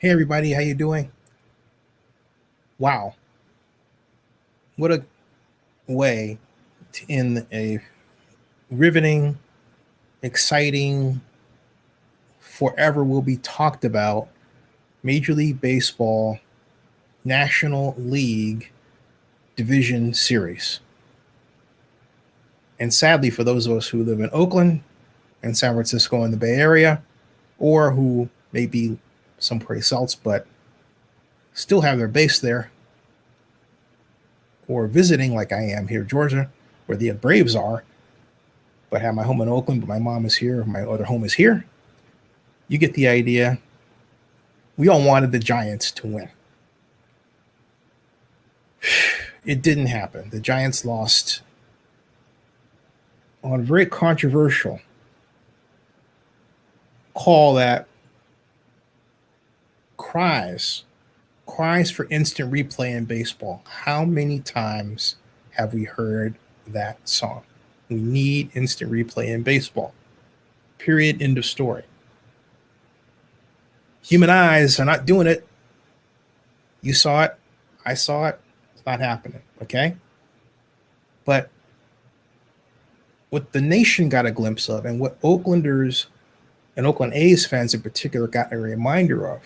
Hey everybody, how you doing? Wow, what a way to end a riveting, exciting, forever will be talked about Major League Baseball National League Division Series. And sadly, for those of us who live in Oakland and San Francisco in the Bay Area, or who may be someplace else but still have their base there, or visiting like I am here in Georgia, where the Braves are, but have my home in Oakland, but my mom is here, my other home is here. You get the idea. We all wanted the Giants to win. It didn't happen. The Giants lost on a very controversial call that cries for instant replay in baseball. How many times have we heard that song? We need instant replay in baseball. Period. End of story. Human eyes are not doing it. You saw it. I saw it. It's not happening. Okay? But what the nation got a glimpse of, and what Oaklanders and Oakland A's fans in particular got a reminder of,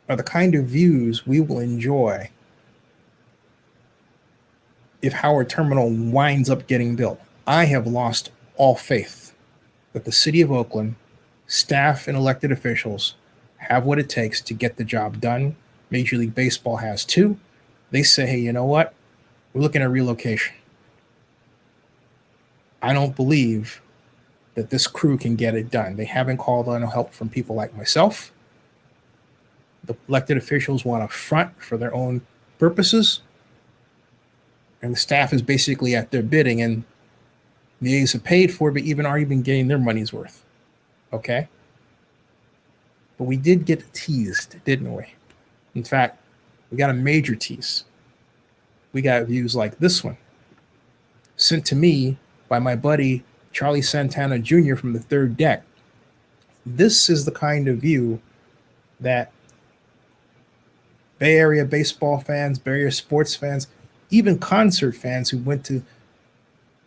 are the kind of views we will enjoy if Howard Terminal winds up getting built. I have lost all faith that the city of Oakland, staff and elected officials, have what it takes to get the job done. Major League Baseball has too. They say, hey, you know what? We're looking at relocation. I don't believe that this crew can get it done. They haven't called on help from people like myself. The elected officials want to front for their own purposes. And the staff is basically at their bidding, and the A's have paid for it, but even already been getting their money's worth. Okay? But we did get teased, didn't we? In fact, we got a major tease. We got views like this one, sent to me by my buddy Charlie Santana Jr. from the third deck. This is the kind of view that Bay Area baseball fans, Bay Area sports fans, even concert fans who went to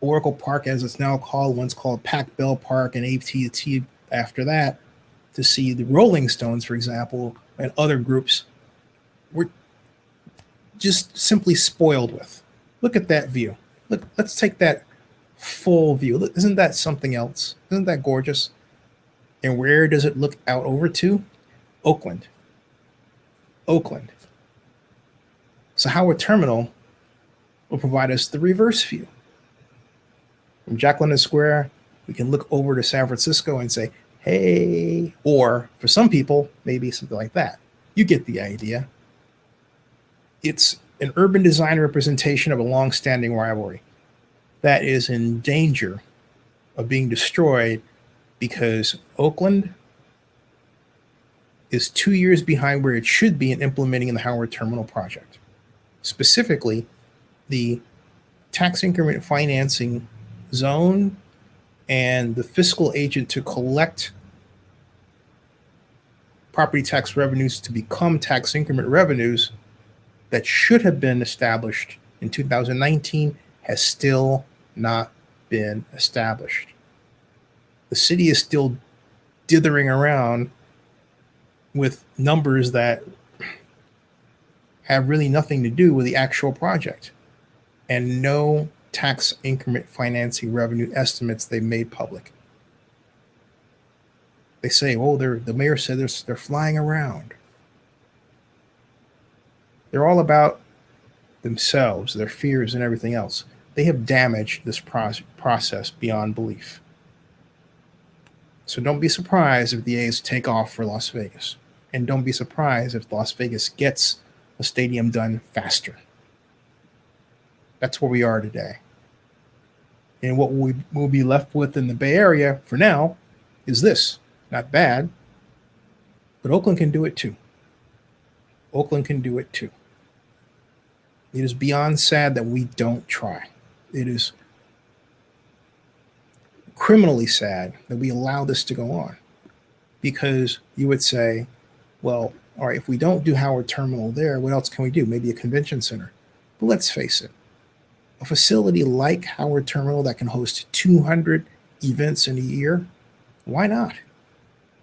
Oracle Park, as it's now called, once called Pac Bell Park, and AT&T after that, to see the Rolling Stones, for example, and other groups, were just simply spoiled with. Look at that view. Look, let's take that full view. Look, isn't that something else? Isn't that gorgeous? And where does it look out over to? Oakland. Oakland. So Howard Terminal will provide us the reverse view. From Jack London Square, we can look over to San Francisco and say, hey, or for some people, maybe something like that. You get the idea. It's an urban design representation of a long-standing rivalry that is in danger of being destroyed because Oakland is 2 years behind where it should be in implementing the Howard Terminal project. Specifically, the tax increment financing zone and the fiscal agent to collect property tax revenues to become tax increment revenues that should have been established in 2019 has still not been established. The city is still dithering around with numbers that have really nothing to do with the actual project, and no tax increment financing revenue estimates they made public. They say, oh, the mayor said they're flying around. They're all about themselves, their fears, and everything else. They have damaged this process beyond belief. So don't be surprised if the A's take off for Las Vegas. And don't be surprised if Las Vegas gets a stadium done faster. That's where we are today. And what we will be left with in the Bay Area for now is this. Not bad, but Oakland can do it too. Oakland can do it too. It is beyond sad that we don't try. It is criminally sad that we allow this to go on. because you would say, well, all right, if we don't do Howard Terminal there, what else can we do? Maybe a convention center. But let's face it, a facility like Howard Terminal that can host 200 events in a year, why not?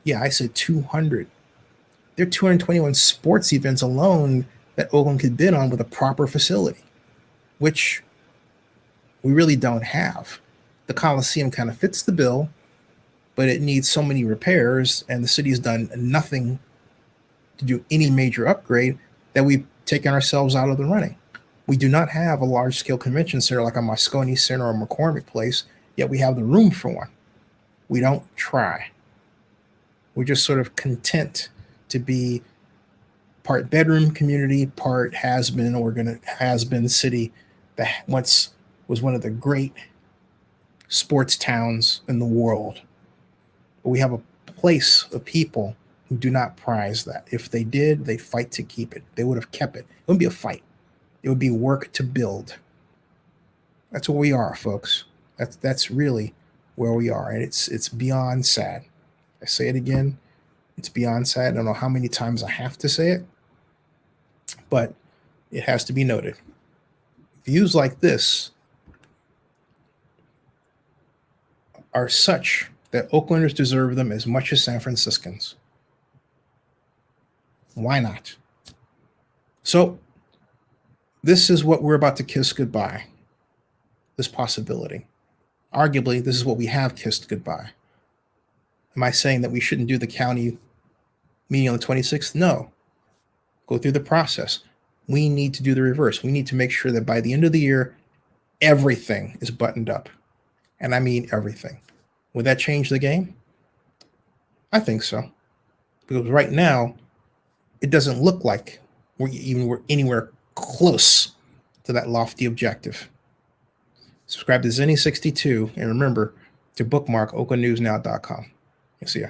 Yeah, I said 200. There are 221 sports events alone that Oakland could bid on with a proper facility, which we really don't have. The Coliseum kind of fits the bill, but it needs so many repairs, and the city has done nothing to do any major upgrade that we've taken ourselves out of the running. We do not have a large-scale convention center like a Moscone Center or McCormick Place, yet we have the room for one. We don't try. We're just sort of content to be part bedroom community, part has-been city that once was one of the great sports towns in the world. But we have a place of people who do not prize that. If they did, they'd fight to keep it. They would have kept it. It wouldn't be a fight. It would be work to build. That's what we are, folks. That's really where we are. And it's beyond sad. I say it again. It's beyond sad. I don't know how many times I have to say it, but it has to be noted. Views like this are such that Oaklanders deserve them as much as San Franciscans. Why not? So this is what we're about to kiss goodbye, this possibility. Arguably, this is what we have kissed goodbye. Am I saying that we shouldn't do the county meeting on the 26th? No. Go through the process. We need to do the reverse. We need to make sure that by the end of the year, everything is buttoned up. And I mean everything. Would that change the game? I think so. Because right now, it doesn't look like we're anywhere close to that lofty objective. Subscribe to Zenny62 and remember to bookmark oaklandnewsnow.com. See ya.